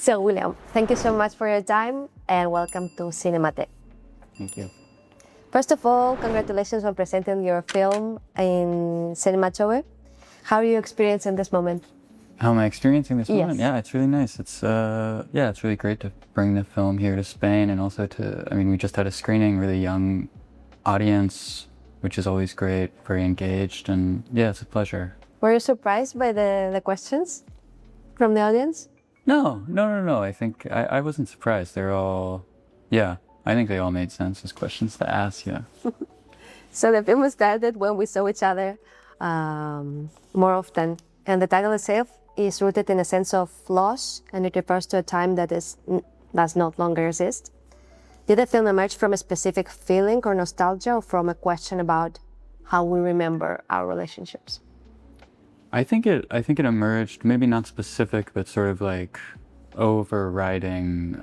So, William, thank you so much for your time and welcome to Cinematech. Thank you. First of all, congratulations on presenting your film in Cinematech. How are you experiencing this moment? How am I experiencing this Yes. moment? Yeah, it's really nice. It's it's really great to bring the film here to Spain, and also we just had a screening, really young audience, which is always great, very engaged, and yeah, it's a pleasure. Were you surprised by the questions from the audience? No. I think I wasn't surprised. They're all, I think they all made sense as questions to ask, yeah. So the film started when we saw each other more often, and the title itself is rooted in a sense of loss, and it refers to a time that does not longer exist. Did the film emerge from a specific feeling or nostalgia, or from a question about how we remember our relationships? I think it emerged, maybe not specific, but sort of like overriding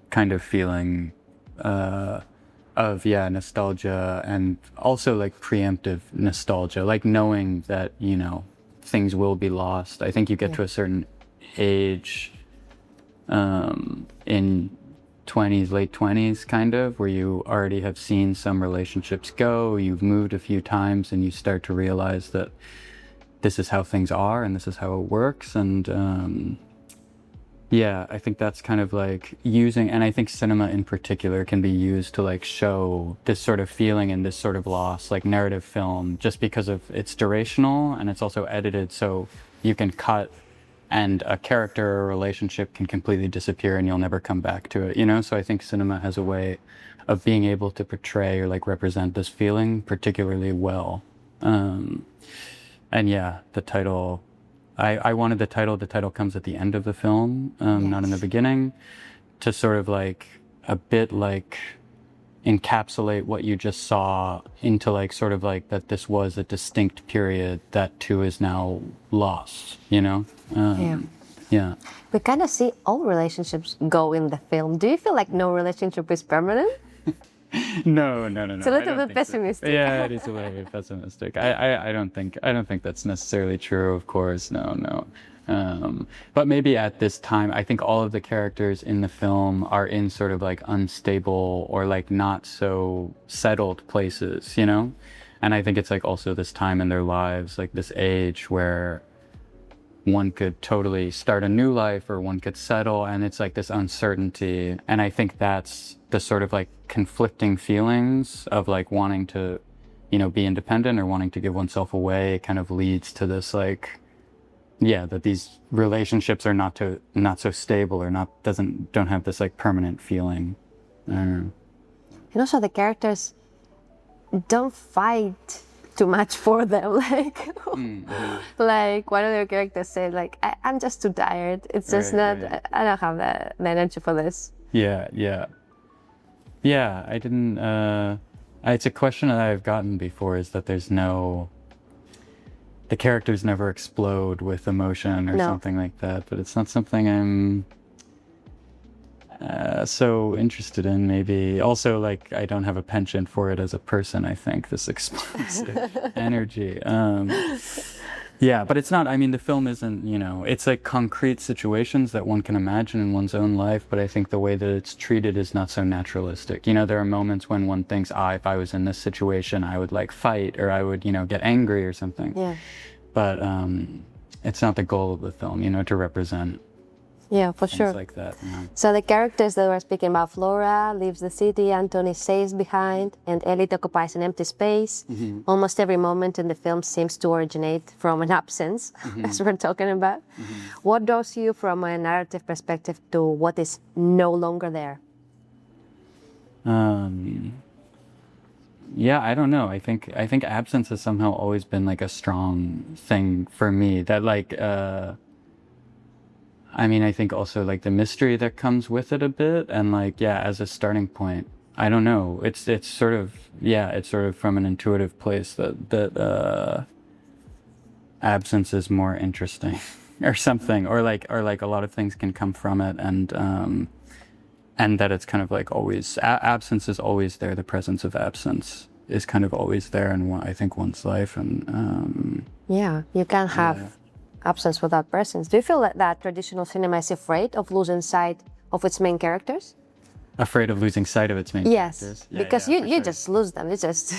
kind of feeling of nostalgia, and also like preemptive nostalgia, like knowing that, things will be lost. I think you get to a certain age in 20s, late 20s, kind of, where you already have seen some relationships go, you've moved a few times, and you start to realize that this is how things are and this is how it works. And I think that's kind of like using, and I think cinema in particular can be used to like show this sort of feeling and this sort of loss, like narrative film, just because of it's durational and it's also edited, so you can cut and a character or relationship can completely disappear and you'll never come back to it, So I think cinema has a way of being able to portray or like represent this feeling particularly well. The title, I wanted the title comes at the end of the film, not in the beginning, to sort of like a bit like encapsulate what you just saw into like sort of like that this was a distinct period that too is now lost, We kind of see all relationships go in the film. Do you feel like no relationship is permanent? No. It's a little bit pessimistic. Yeah, it is a little bit pessimistic. I don't think that's necessarily true, of course. No. But maybe at this time, I think all of the characters in the film are in sort of like unstable or like not so settled places, And I think it's like also this time in their lives, like this age where one could totally start a new life or one could settle, and it's like this uncertainty. And I think that's the sort of like conflicting feelings of like wanting to, be independent or wanting to give oneself away kind of leads to this like, that these relationships are not so stable or don't have this like permanent feeling. I don't know. And also the characters don't fight too much for them, like like one of their characters said, like I'm just too tired, it's just right. I don't have the energy for this. I didn't it's a question that I've gotten before, is that the characters never explode with emotion or something like that, but it's not something I'm so interested in. Maybe also like I don't have a penchant for it as a person, I think, this explosive energy. But it's not, the film isn't, it's like concrete situations that one can imagine in one's own life, but I think the way that it's treated is not so naturalistic. There are moments when one thinks, if I was in this situation, I would like fight, or I would, get angry or something. Yeah. But it's not the goal of the film, to represent for sure. Things like that. So the characters that we're speaking about, Flora leaves the city, Anthony stays behind, and Elliot occupies an empty space. Mm-hmm. Almost every moment in the film seems to originate from an absence, as we're talking about. Mm-hmm. What draws you from a narrative perspective to what is no longer there? I don't know. I think absence has somehow always been like a strong thing for me. That like, I think also like the mystery that comes with it a bit, and like, as a starting point, I don't know. It's sort of from an intuitive place that absence is more interesting, or something, or like a lot of things can come from it, and that it's kind of like always absence is always there. The presence of absence is kind of always there in I think one's life, and you can have absence without presence. Do you feel that traditional cinema is afraid of losing sight of its main characters? Afraid of losing sight of its main Yes, characters? because you just lose them. You just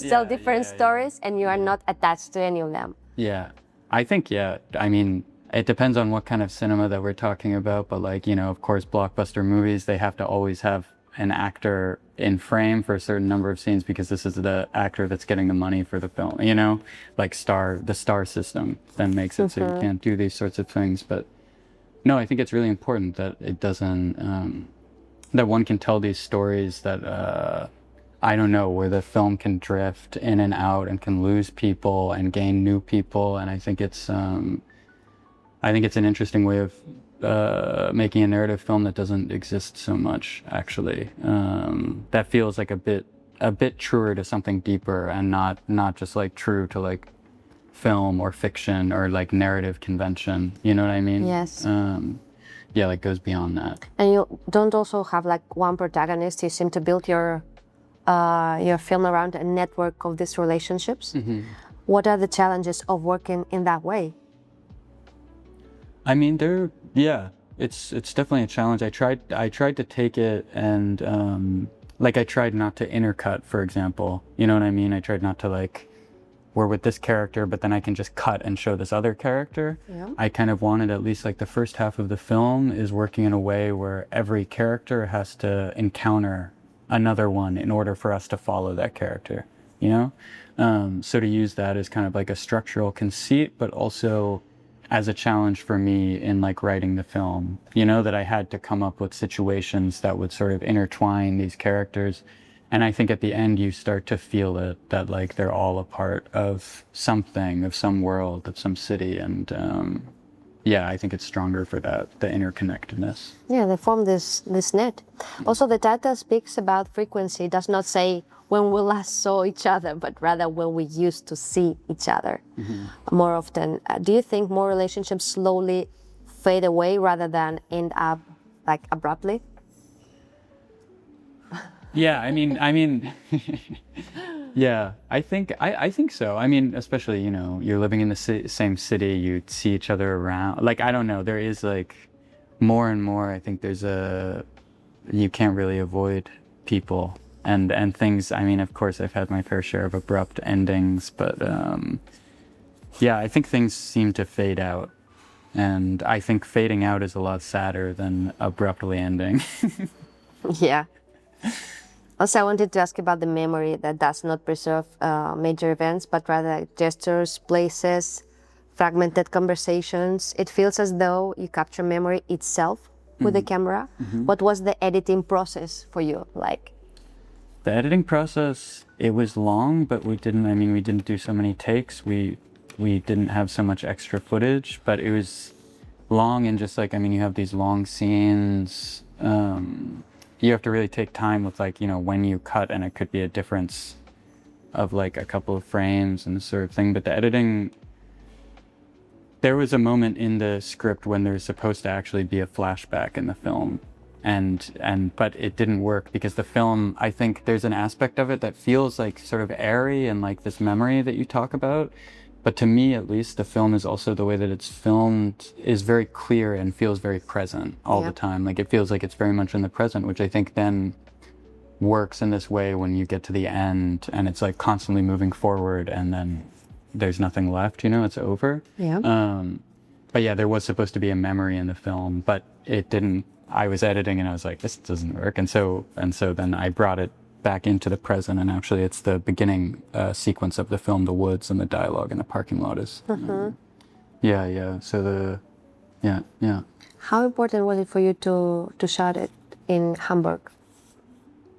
tell different stories, and you are not attached to any of them. Yeah, I think, I mean, it depends on what kind of cinema that we're talking about, but like, you know, of course, blockbuster movies, they have to always have an actor in frame for a certain number of scenes because this is the actor that's getting the money for the film, you know, like the star system then makes it so you can't do these sorts of things. But no, I think it's really important that it doesn't, that one can tell these stories that, I don't know, where the film can drift in and out and can lose people and gain new people. And I think it's an interesting way of making a narrative film that doesn't exist so much, actually. That feels like a bit truer to something deeper and not just like true to like film or fiction or like narrative convention. You know what I mean? Yes. Yeah, like goes beyond that. And you don't also have like one protagonist. You seem to build your film around a network of these relationships. What are the challenges of working in that way? I mean, it's definitely a challenge. I tried to take it and like I tried not to intercut, for example. You know what I mean? I tried not to like, we're with this character, but then I can just cut and show this other character. Yeah. I kind of wanted at least like the first half of the film is working in a way where every character has to encounter another one in order for us to follow that character, you know? So to use that as kind of like a structural conceit, but also as a challenge for me in like writing the film, you know, that I had to come up with situations that would sort of intertwine these characters. And I think at the end you start to feel it, that like they're all a part of something, of some world, of some city. And yeah, I think it's stronger for that, the interconnectedness. Yeah, they form this net. Also, the title speaks about frequency. It does not say when we last saw each other, but rather when we used to see each other more often. Do you think more relationships slowly fade away rather than end up like abruptly? Yeah, I mean, yeah, I think so. I mean, especially, you know, you're living in the same city, you see each other around. Like, I don't know, there is like more and more, I think you can't really avoid people and things. I mean, of course, I've had my fair share of abrupt endings, but yeah, I think things seem to fade out. And I think fading out is a lot sadder than abruptly ending. Yeah. Also, I wanted to ask about the memory that does not preserve major events, but rather gestures, places, fragmented conversations. It feels as though you capture memory itself with the camera. What was the editing process for you like? The editing process, it was long, but we didn't do so many takes. We didn't have so much extra footage, but it was long and just like, I mean, you have these long scenes. You have to really take time with like, you know, when you cut, and it could be a difference of like a couple of frames and this sort of thing. But the editing, there was a moment in the script when there's supposed to actually be a flashback in the film. But it didn't work because the film, I think there's an aspect of it that feels like sort of airy and like this memory that you talk about. But to me, at least, the film is also the way that it's filmed is very clear and feels very present all the time. Like it feels like it's very much in the present, which I think then works in this way when you get to the end and it's like constantly moving forward and then there's nothing left, you know, it's over. Yeah. But yeah, there was supposed to be a memory in the film, but it didn't. I was editing and I was like, this doesn't work. And so then I brought it back into the present, and actually it's the beginning sequence of the film, the woods and the dialogue in the parking lot is How important was it for you to shot it in Hamburg?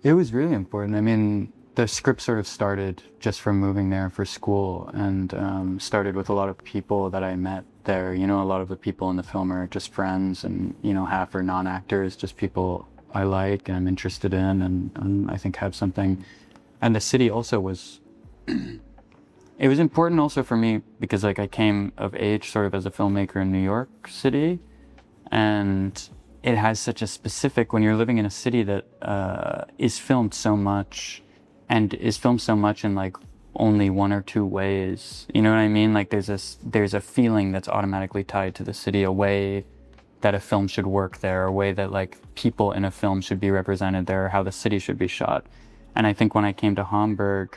It was really important. I mean, the script sort of started just from moving there for school, and started with a lot of people that I met there. You know, a lot of the people in the film are just friends, and you know, half are non-actors, just people I like and I'm interested in, and I think have something. And the city also was, it was important also for me because like I came of age sort of as a filmmaker in New York City, and it has such a specific, when you're living in a city that is filmed so much and is filmed so much in like only one or two ways. You know what I mean? Like there's a feeling that's automatically tied to the city, a way that a film should work there, a way that like people in a film should be represented there, how the city should be shot. And I think when I came to Hamburg,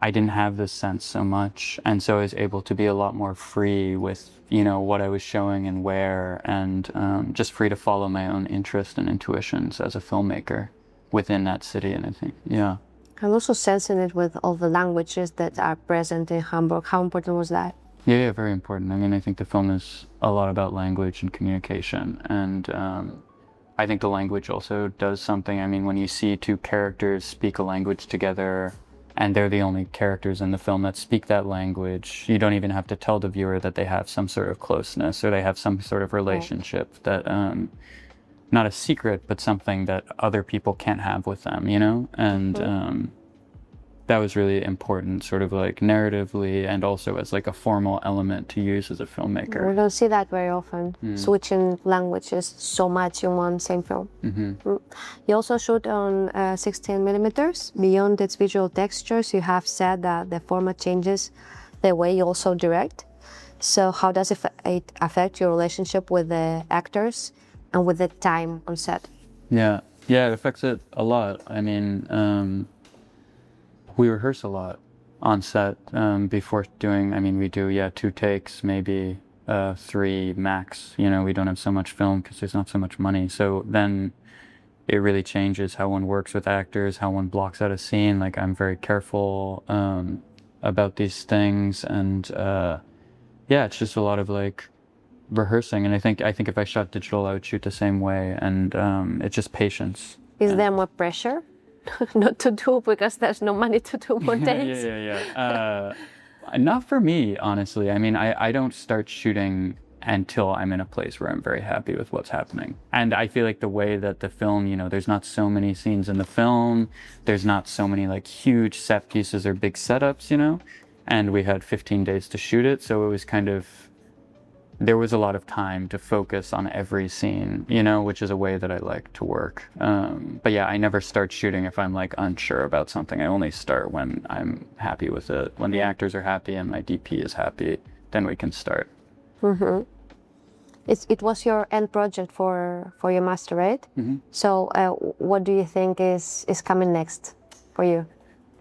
I didn't have this sense so much. And so I was able to be a lot more free with, you know, what I was showing and where, and just free to follow my own interest and intuitions as a filmmaker within that city. And I think, yeah. And also sensing it with all the languages that are present in Hamburg. How important was that? Yeah, very important. I mean, I think the film is a lot about language and communication. And I think the language also does something. I mean, when you see two characters speak a language together, and they're the only characters in the film that speak that language, you don't even have to tell the viewer that they have some sort of closeness or they have some sort of relationship that, not a secret, but something that other people can't have with them, you know? And that was really important, sort of like narratively and also as like a formal element to use as a filmmaker. We don't see that very often, switching languages so much in one same film. You also shoot on 16 millimeters. Beyond its visual textures, you have said that the format changes the way you also direct. So how does it affect your relationship with the actors and with the time on set? Yeah, it affects it a lot. I mean, we rehearse a lot on set before doing, I mean, we do, 2 takes, maybe 3 max. You know, we don't have so much film because there's not so much money. So then it really changes how one works with actors, how one blocks out a scene. Like, I'm very careful about these things. And it's just a lot of like rehearsing. And I think if I shot digital, I would shoot the same way. And it's just patience. Is there more pressure not to do because there's no money to do more takes? Not for me, honestly. I mean, I don't start shooting until I'm in a place where I'm very happy with what's happening. And I feel like the way that the film, you know, there's not so many scenes in the film, there's not so many like huge set pieces or big setups, you know, and we had 15 days to shoot it. So it was kind of, there was a lot of time to focus on every scene, you know, which is a way that I like to work. But yeah, I never start shooting if I'm like unsure about something. I only start when I'm happy with it. When the actors are happy and my DP is happy, then we can start. It was your end project for your master, right? So what do you think is coming next for you?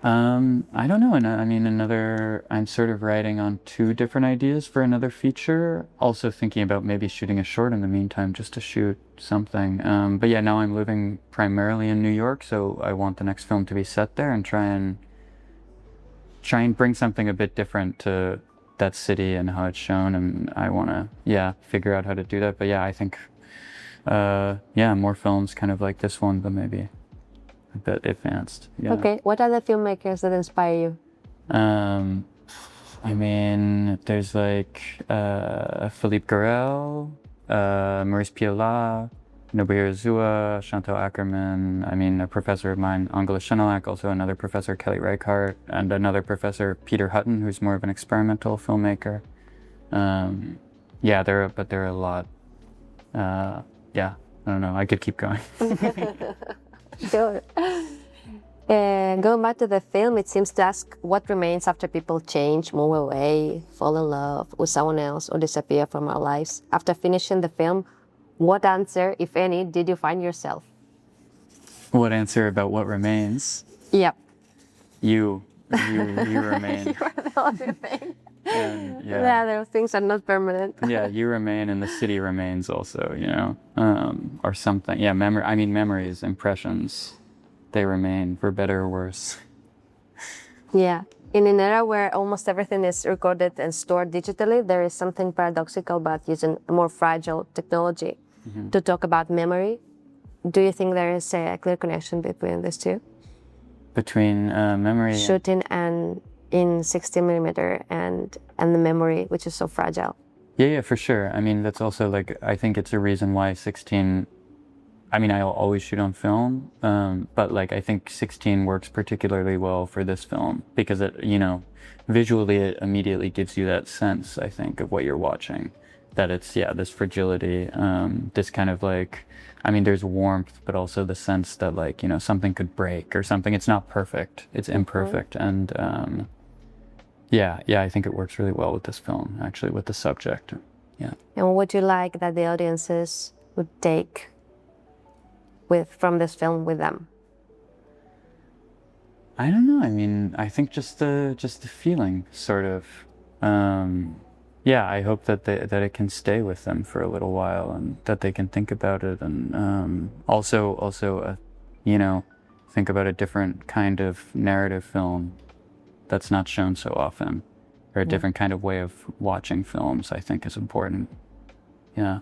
I don't know. I mean, I'm sort of writing on 2 different ideas for another feature. Also thinking about maybe shooting a short in the meantime, just to shoot something. But yeah, now I'm living primarily in New York, so I want the next film to be set there and try and bring something a bit different to that city and how it's shown. And I want to, figure out how to do that. But yeah, I think, more films kind of like this one, but maybe a bit advanced. Yeah. Okay, what are the filmmakers that inspire you? I mean, there's like Philippe Garel, Maurice Pialat, Nobuhiro Zua, Chantal Ackerman. I mean, a professor of mine, Angela Schenelak, also another professor, Kelly Reichardt, and another professor, Peter Hutton, who's more of an experimental filmmaker. There are a lot. I don't know, I could keep going. Sure. Going back to the film, it seems to ask what remains after people change, move away, fall in love with someone else, or disappear from our lives. After finishing the film, what answer, if any, did you find yourself? What answer about what remains? Yep. You remain. You are the only thing. And, yeah, those things are not permanent. Yeah, you remain and the city remains also, you know, or something. Yeah, memories, impressions, they remain for better or worse. Yeah. In an era where almost everything is recorded and stored digitally, there is something paradoxical about using a more fragile technology to talk about memory. Do you think there is a clear connection between these two? Between memory? Shooting and in 16 millimeter and the memory, which is so fragile. Yeah, for sure. I mean, that's also like, I think it's a reason why 16, I mean, I'll always shoot on film, but like, I think 16 works particularly well for this film because it, you know, visually it immediately gives you that sense, I think, of what you're watching, that it's, this fragility, this kind of like, I mean, there's warmth, but also the sense that like, you know, something could break or something. It's not perfect, it's imperfect. And Yeah, I think it works really well with this film, actually, with the subject. Yeah. And what would you like that the audiences would take from this film with them? I don't know. I mean, I think just the feeling, sort of. Yeah, I hope that it can stay with them for a little while, and that they can think about it, and also, think about a different kind of narrative film that's not shown so often, or a different kind of way of watching films. I think is important. Yeah.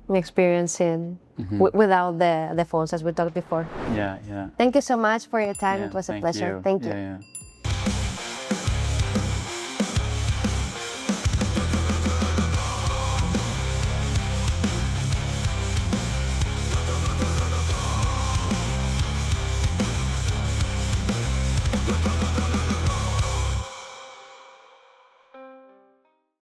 Experiencing without the phones, as we talked before. Yeah. Thank you so much for your time. Yeah, It was a thank pleasure. you. Thank you. Yeah.